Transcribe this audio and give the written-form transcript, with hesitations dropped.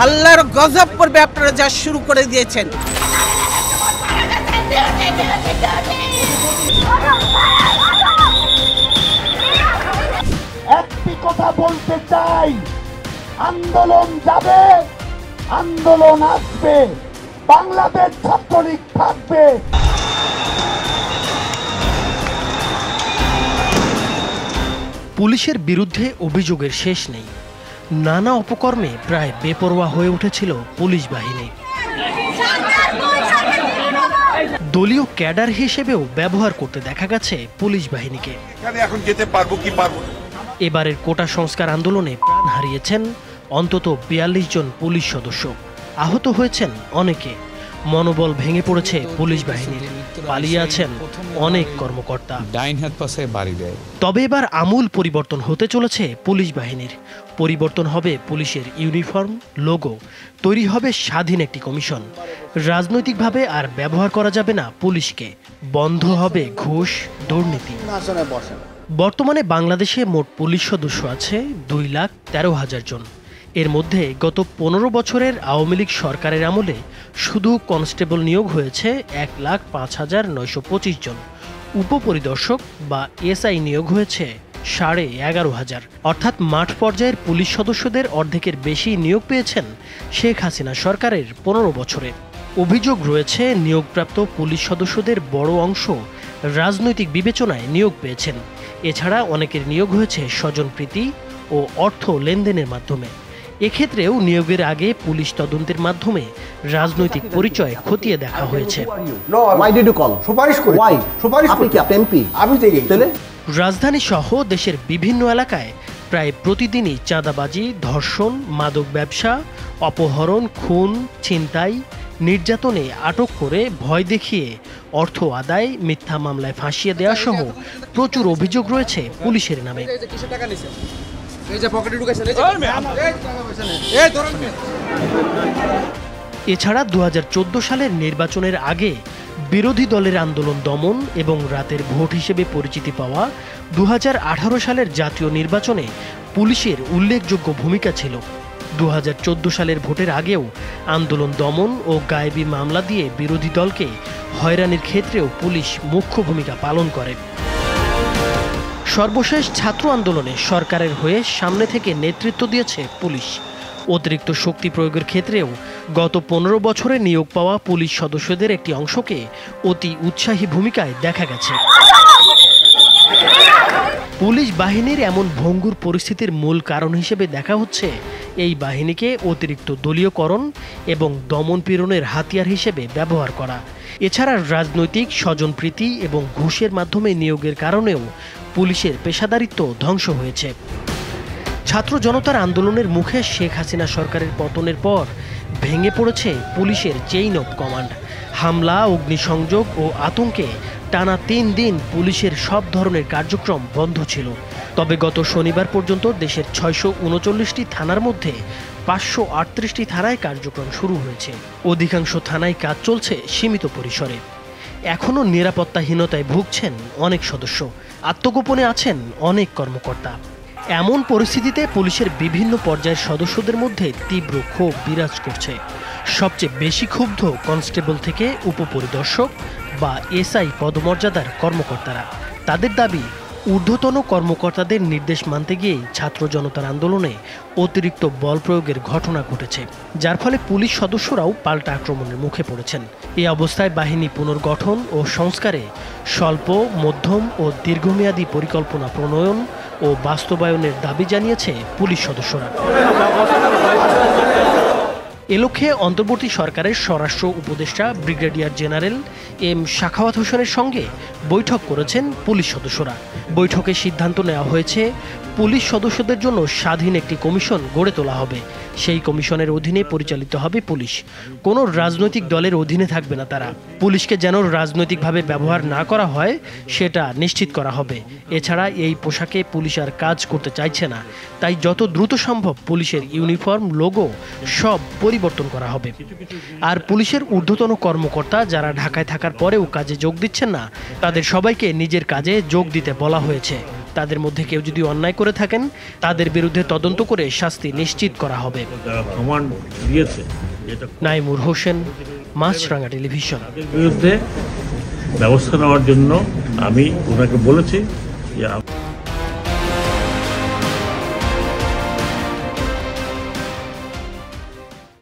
আল্লাহর গজব করবে আপনারা যা শুরু করে দিয়েছেন। একটি কথা বলতে চাই, আন্দোলন যাবে, আন্দোলন আসবে, বাংলাদেশ ছাত্রলীগ থাকবে। পুলিশের বিরুদ্ধে অভিযোগের শেষ নেই। নানা অপকর্মে প্রায় বেপরোয়া হয়ে উঠেছিল পুলিশ বাহিনী। দলীয় ক্যাডার হিসেবেও ব্যবহার করতে দেখা গেছে পুলিশ বাহিনীকে। এখন যেতে পারবো কি পারবো না। এবারের কোটা সংস্কার আন্দোলনে প্রাণ হারিয়েছেন অন্তত ৪২ জন পুলিশ সদস্য, আহত হয়েছেন অনেকে। মনোবল ভেঙে পড়েছে পুলিশ বাহিনীর, পালিয়ে আছেন অনেক কর্মকর্তা। তবে এবার আমূল পরিবর্তন হতে চলেছে পুলিশ বাহিনীর। পরিবর্তন হবে পুলিশের ইউনিফর্ম, লোগো, তৈরি হবে স্বাধীন একটি কমিশন। রাজনৈতিকভাবে আর ব্যবহার করা যাবে না পুলিশকে, বন্ধ হবে ঘুষ, দুর্নীতি। বর্তমানে বাংলাদেশে মোট পুলিশ সদস্য আছে 2,13,000 জন। এর মধ্যে গত 15 বছরের আওয়ামী লীগ সরকারের আমলে শুধু কনস্টেবল নিয়োগ হয়েছে 1,05,925 জন। উপপরিদর্শক বা এসআই নিয়োগ হয়েছে 11,500। অর্থাৎ মাঠ পর্যায়ের পুলিশ সদস্যদের অর্ধেকের বেশি নিয়োগ পেয়েছেন শেখ হাসিনা সরকারের 15 বছরে। অভিযোগ রয়েছে নিয়োগপ্রাপ্ত পুলিশ সদস্যদের বড় অংশ রাজনৈতিক বিবেচনায় নিয়োগ পেয়েছেন। এছাড়া অনেকের নিয়োগ হয়েছে স্বজনপ্রীতি ও অর্থ লেনদেনের মাধ্যমে। এক্ষেত্রেও নিয়োগের আগে পুলিশ তদন্তের মাধ্যমে রাজনৈতিক পরিচয় খতিয়ে দেখা হয়েছে। রাজধানী সহ দেশের বিভিন্ন এলাকায় প্রায় প্রতিদিনই চাঁদাবাজি, ধর্ষণ, মাদক ব্যবসা, অপহরণ, খুন, ছিনতাই, নির্যাতনে আটক করে ভয় দেখিয়ে অর্থ আদায়, মিথ্যা মামলায় ফাঁসিয়ে দেওয়া সহ প্রচুর অভিযোগ রয়েছে পুলিশের নামে। এছাড়া 2014 সালের নির্বাচনের আগে বিরোধী দলের আন্দোলন দমন এবং রাতের ভোট হিসেবে পরিচিতি পাওয়া 2018 সালের জাতীয় নির্বাচনে পুলিশের উল্লেখযোগ্য ভূমিকা ছিল। 2014 সালের ভোটের আগেও আন্দোলন দমন ও গায়েবী মামলা দিয়ে বিরোধী দলকে হয়রানির ক্ষেত্রেও পুলিশ মুখ্য ভূমিকা পালন করে। সর্বশেষ ছাত্র আন্দোলনে সরকারের হয়ে সামনে থেকে নেতৃত্ব দিয়েছে পুলিশ। অতিরিক্ত শক্তি প্রয়োগের ক্ষেত্রেও গত 15 বছরে নিয়োগ পাওয়া পুলিশ সদস্যদের একটি অংশকে অতি উৎসাহী ভূমিকায় দেখা গেছে। পুলিশ বাহিনীর এমন ভঙ্গুর পরিস্থিতির মূল কারণ হিসেবে দেখা হচ্ছে এই বাহিনীকে অতিরিক্ত দলীয়করণ এবং দমন পীড়নের হাতিয়ার হিসেবে ব্যবহার করা। এছাড়া রাজনৈতিক স্বজনপ্রীতি এবং ঘুষের মাধ্যমে নিয়োগের কারণেও পুলিশের পেশাদারিত্ব ধ্বংস হয়েছে। ছাত্র জনতার আন্দোলনের মুখে শেখ হাসিনা সরকারের পতনের পর ভেঙে পড়েছে পুলিশের চেইন অব কমান্ড। হামলা, অগ্নিসংযোগ ও আতঙ্কে টানা 3 দিন পুলিশের সব ধরনের কার্যক্রম বন্ধ ছিল। তবে গত শনিবার পর্যন্ত দেশের 639টি থানার মধ্যে 538টি থানায় কার্যক্রম শুরু হয়েছে। অধিকাংশ থানায় কাজ চলছে সীমিত পরিসরে। এখনও নিরাপত্তাহীনতায় ভুগছেন অনেক সদস্য, আত্মগোপনে আছেন অনেক কর্মকর্তা। এমন পরিস্থিতিতে পুলিশের বিভিন্ন পর্যায়ের সদস্যদের মধ্যে তীব্র ক্ষোভ বিরাজ করছে। সবচেয়ে বেশি ক্ষুব্ধ কনস্টেবল থেকে উপপরিদর্শক বা এসআই পদমর্যাদার কর্মকর্তারা। তাদের দাবি, ঊর্ধ্বতন কর্মকর্তাদের নির্দেশ মানতে গিয়ে ছাত্র জনতার আন্দোলনে অতিরিক্ত বল প্রয়োগের ঘটনা ঘটেছে, যার ফলে পুলিশ সদস্যরাও পাল্টা আক্রমণের মুখে পড়েছেন। এই অবস্থায় বাহিনী পুনর্গঠন ও সংস্কারে স্বল্প, মধ্যম ও দীর্ঘমেয়াদী পরিকল্পনা প্রণয়ন ও বাস্তবায়নের দাবি জানিয়েছে পুলিশ সদস্যরা। এ লক্ষ্যে অন্তর্বর্তী সরকারের স্বরাষ্ট্র উপদেষ্টা ব্রিগেডিয়ার জেনারেল এম সাখাওয়াত হোসেনের সঙ্গে বৈঠক করেছেন পুলিশ সদস্যরা। বৈঠকে সিদ্ধান্ত নেওয়া হয়েছে পুলিশ সদস্যদের জন্য স্বাধীন একটি কমিশন গড়ে তোলা হবে। সেই কমিশনের অধীনে পরিচালিত হবে পুলিশ। কোনো রাজনৈতিক দলের অধীনে থাকবে না তারা। পুলিশকে যেন রাজনৈতিকভাবে ব্যবহার না করা হয় সেটা নিশ্চিত করা হবে। এছাড়া এই পোশাকে পুলিশ আর কাজ করতে চাইছে না, তাই যত দ্রুত সম্ভব পুলিশের ইউনিফর্ম, লোগো সব পরিবর্তন করা হবে। আর পুলিশের ঊর্ধ্বতন কর্মকর্তা যারা ঢাকায় থাকার পরেও কাজে যোগ দিচ্ছেন না, তাদের সবাইকে নিজের কাজে যোগ দিতে বলা হয়েছে। তাদের মধ্যে কেউ যদি অন্যায় করে থাকেন তাদের বিরুদ্ধে তদন্ত করে শাস্তি নিশ্চিত করা হবে। যারা কমান্ড দিয়েছে এটা নাইমুর হোসেন, মাছরাঙা টেলিভিশন। বিরুদ্ধে ব্যবস্থা নেওয়ার জন্য আমি ওনাকে বলেছি যে